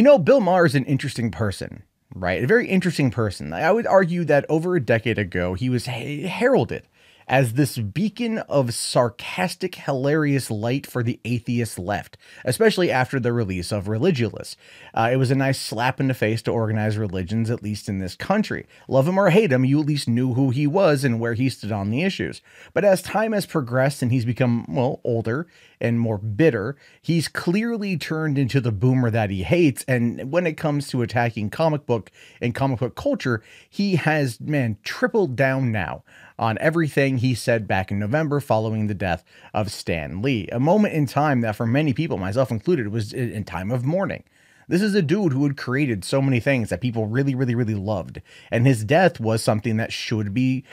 Bill Maher is an interesting person, right? A very interesting person. I would argue that over a decade ago, he was heralded as this beacon of sarcastic, hilarious light for the atheist left, especially after the release of Religulous. It was a nice slap in the face to organized religions, at least in this country. Love him or hate him, you at least knew who he was and where he stood on the issues. But as time has progressed and he's become, well, older and more bitter, he's clearly turned into the boomer that he hates. And when it comes to attacking comic book and comic book culture, he has, man, tripled down now on everything he said back in November following the death of Stan Lee. A moment in time that for many people, myself included, was in time of mourning. This is a dude who had created so many things that people really, really, really loved. And his death was something that should be,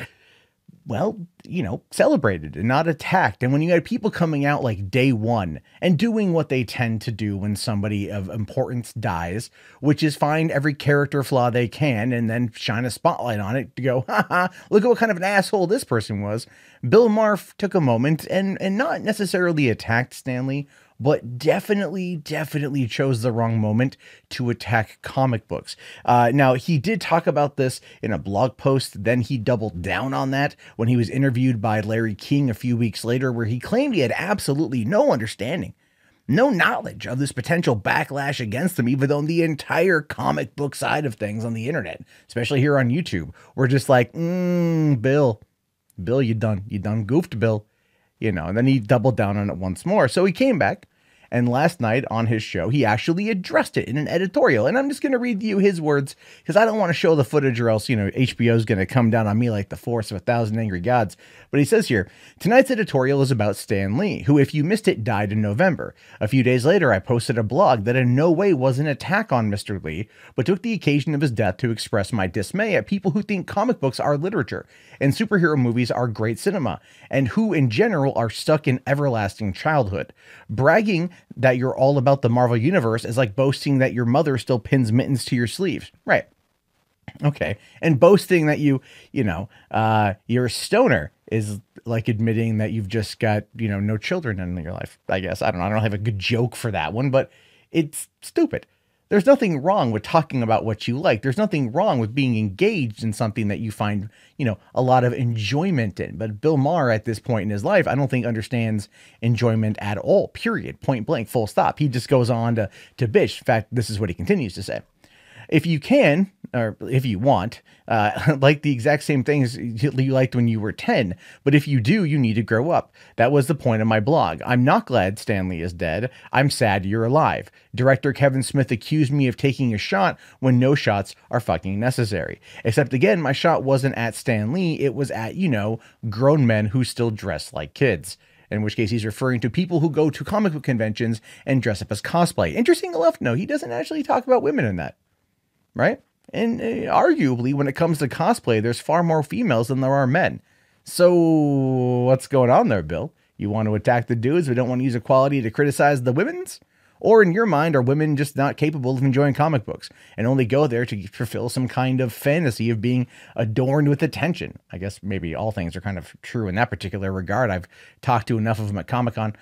well, celebrated and not attacked. And when you had people coming out like day one and doing what they tend to do when somebody of importance dies, which is find every character flaw they can and then shine a spotlight on it to go, haha, look at what kind of an asshole this person was. Bill Maher took a moment and not necessarily attacked Stan Lee, but definitely chose the wrong moment to attack comic books. Now, he did talk about this in a blog post. Then he doubled down on that when he was interviewed by Larry King a few weeks later, where he claimed he had absolutely no understanding, no knowledge of this potential backlash against him, even though the entire comic book side of things on the internet, especially here on YouTube, were just like, Bill, you done goofed, Bill. And then he doubled down on it once more. So he came back, and last night on his show, he actually addressed it in an editorial. And I'm just going to read you his words because I don't want to show the footage or else, HBO is going to come down on me like the force of 1,000 angry gods. But he says here, tonight's editorial is about Stan Lee, who, if you missed it, died in November. A few days later, I posted a blog that in no way was an attack on Mr. Lee, but took the occasion of his death to express my dismay at people who think comic books are literature and superhero movies are great cinema, and who in general are stuck in everlasting childhood. Bragging that you're all about the Marvel Universe is like boasting that your mother still pins mittens to your sleeves. Right. Okay. And boasting that you're a stoner is like admitting that you've just got, no children in your life. I guess. I don't know. I don't have a good joke for that one, but it's stupid. There's nothing wrong with talking about what you like. There's nothing wrong with being engaged in something that you find, a lot of enjoyment in. But Bill Maher at this point in his life, I don't think understands enjoyment at all, period, point blank, full stop. He just goes on to bitch. In fact, this is what he continues to say. If you can, or if you want, like the exact same things you liked when you were 10, but if you do, you need to grow up. That was the point of my blog. I'm not glad Stan Lee is dead. I'm sad you're alive. Director Kevin Smith accused me of taking a shot when no shots are fucking necessary. Except again, my shot wasn't at Stan Lee. It was at, grown men who still dress like kids. In which case he's referring to people who go to comic book conventions and dress up as cosplay. Interesting enough, no, he doesn't actually talk about women in that. Right? And arguably, when it comes to cosplay, there's far more females than there are men. So what's going on there, Bill? You want to attack the dudes but don't want to use equality to criticize the women's? Or in your mind, are women just not capable of enjoying comic books and only go there to fulfill some kind of fantasy of being adorned with attention? I guess maybe all things are kind of true in that particular regard. I've talked to enough of them at Comic-Con.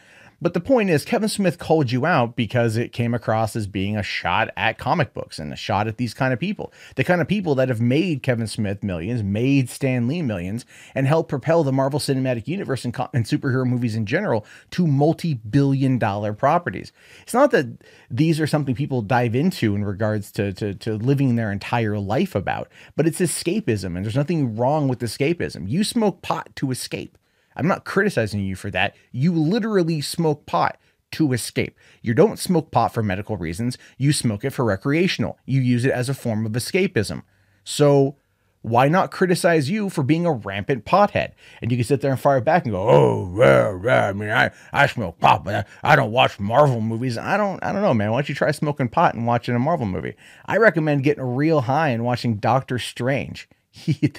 But the point is, Kevin Smith called you out because it came across as being a shot at comic books and a shot at these kind of people. The kind of people that have made Kevin Smith millions, made Stan Lee millions, and helped propel the Marvel Cinematic Universe and superhero movies in general to multi-billion-dollar properties. It's not that these are something people dive into in regards to living their entire life about, but it's escapism, and there's nothing wrong with escapism. You smoke pot to escape. I'm not criticizing you for that. You literally smoke pot to escape. You don't smoke pot for medical reasons. You smoke it for recreational. You use it as a form of escapism. So why not criticize you for being a rampant pothead? And you can sit there and fire back and go, oh, yeah, I mean, I smoke pot, but I don't watch Marvel movies. I don't know, man. Why don't you try smoking pot and watching a Marvel movie? I recommend getting real high and watching Doctor Strange.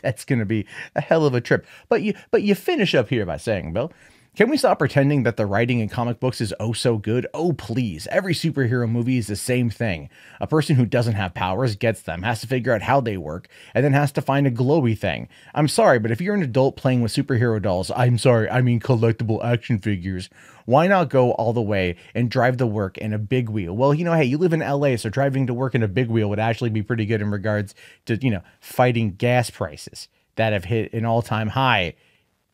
That's going to be a hell of a trip. But you finish up here by saying, Bill, Can we stop pretending that the writing in comic books is oh so good? Oh, please. Every superhero movie is the same thing. A person who doesn't have powers gets them, has to figure out how they work, and then has to find a glowy thing. I'm sorry, but if you're an adult playing with superhero dolls, I'm sorry, I mean collectible action figures, why not go all the way and drive to work in a big wheel? Well, hey, you live in LA, so driving to work in a big wheel would actually be pretty good in regards to, fighting gas prices that have hit an all-time high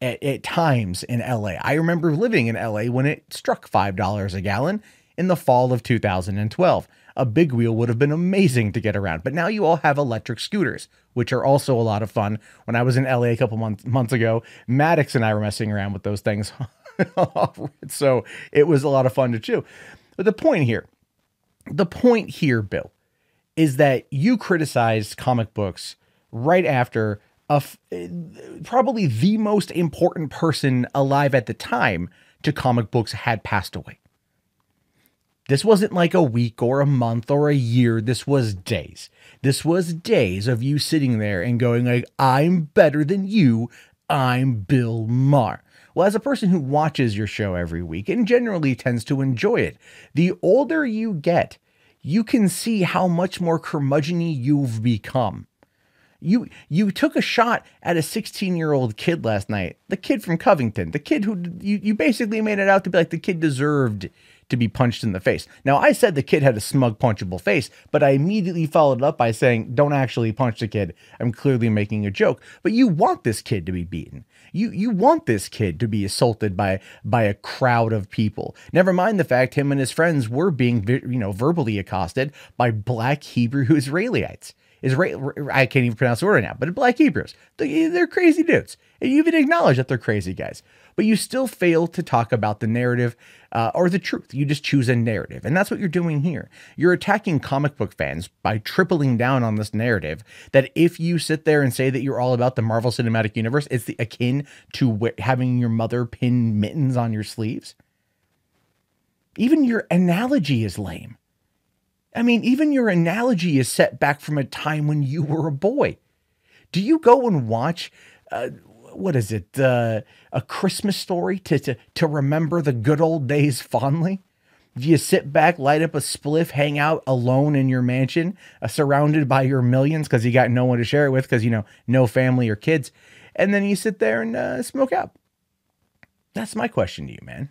at times in LA. I remember living in LA when it struck $5 a gallon in the fall of 2012. A big wheel would have been amazing to get around, but now you all have electric scooters, which are also a lot of fun. When I was in LA a couple months ago, Maddox and I were messing around with those things. So it was a lot of fun to chew. But the point here, Bill, is that you criticized comic books right after probably the most important person alive at the time to comic books had passed away. This wasn't like a week or a month or a year. This was days. This was days of you sitting there and going like, I'm better than you. I'm Bill Maher. Well, as a person who watches your show every week and generally tends to enjoy it, the older you get, you can see how much more curmudgeon-y you've become. You took a shot at a 16-year-old kid last night, the kid from Covington, the kid who you basically made it out to be like the kid deserved to be punched in the face. Now, I said the kid had a smug, punchable face, but I immediately followed it up by saying, don't actually punch the kid. I'm clearly making a joke. But you want this kid to be beaten. You want this kid to be assaulted by a crowd of people. Never mind the fact him and his friends were being, verbally accosted by black Hebrew Israelites. I can't even pronounce the word right now, but black Hebrews. They're crazy dudes. And you even acknowledge that they're crazy guys. But you still fail to talk about the narrative or the truth. You just choose a narrative. And that's what you're doing here. You're attacking comic book fans by tripling down on this narrative that if you sit there and say that you're all about the Marvel Cinematic Universe, it's akin to having your mother pin mittens on your sleeves. Even your analogy is lame. I mean, even your analogy is set back from a time when you were a boy. Do you go and watch, A Christmas Story to remember the good old days fondly? Do you sit back, light up a spliff, hang out alone in your mansion, surrounded by your millions because you got no one to share it with because, no family or kids, and then you sit there and smoke out? That's my question to you, man.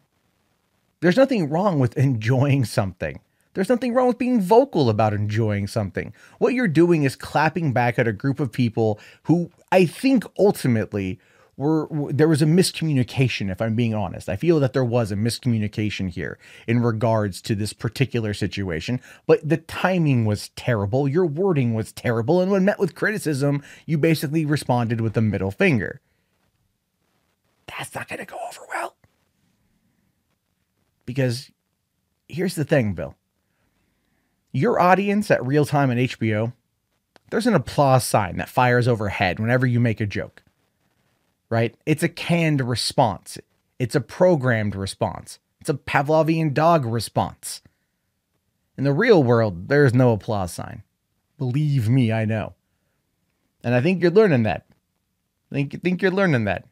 There's nothing wrong with enjoying something. There's nothing wrong with being vocal about enjoying something. What you're doing is clapping back at a group of people who I think ultimately there was a miscommunication, if I'm being honest. I feel that there was a miscommunication here in regards to this particular situation, but the timing was terrible. Your wording was terrible. And when met with criticism, you basically responded with the middle finger. That's not going to go over well. Because here's the thing, Bill. Your audience at Real Time on HBO, there's an applause sign that fires overhead whenever you make a joke, right? It's a canned response. It's a programmed response. It's a Pavlovian dog response. In the real world, there's no applause sign. Believe me, I know. And I think you're learning that. I think you're learning that.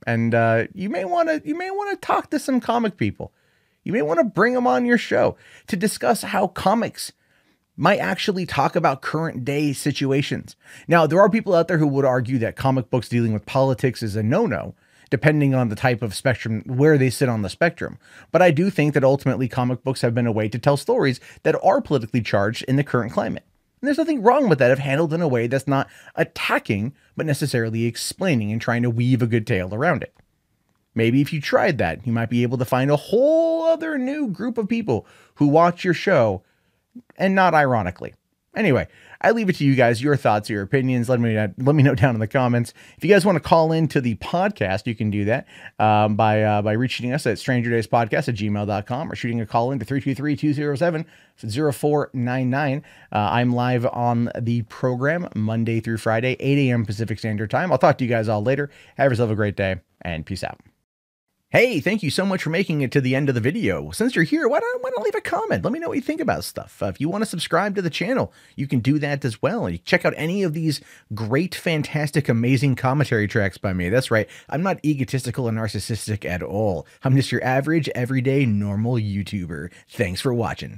And you may want to talk to some comic people. You may want to bring them on your show to discuss how comics might actually talk about current day situations. Now, there are people out there who would argue that comic books dealing with politics is a no-no, depending on the type of spectrum, where they sit on the spectrum. But I do think that ultimately comic books have been a way to tell stories that are politically charged in the current climate. And there's nothing wrong with that if handled in a way that's not attacking, but necessarily explaining and trying to weave a good tale around it. Maybe if you tried that, you might be able to find a whole other new group of people who watch your show, and not ironically. Anyway, I leave it to you guys, your thoughts, your opinions. Let me know down in the comments. If you guys want to call into the podcast, you can do that by reaching us at strangerdayspodcast@gmail.com or shooting a call into 323-207-0499. I'm live on the program Monday through Friday, 8 a.m. Pacific Standard Time. I'll talk to you guys all later. Have yourself a great day, and peace out. Hey, thank you so much for making it to the end of the video. Since you're here, why don't leave a comment? Let me know what you think about stuff. If you want to subscribe to the channel, you can do that as well. And check out any of these great, fantastic, amazing commentary tracks by me. That's right. I'm not egotistical or narcissistic at all. I'm just your average, everyday, normal YouTuber. Thanks for watching.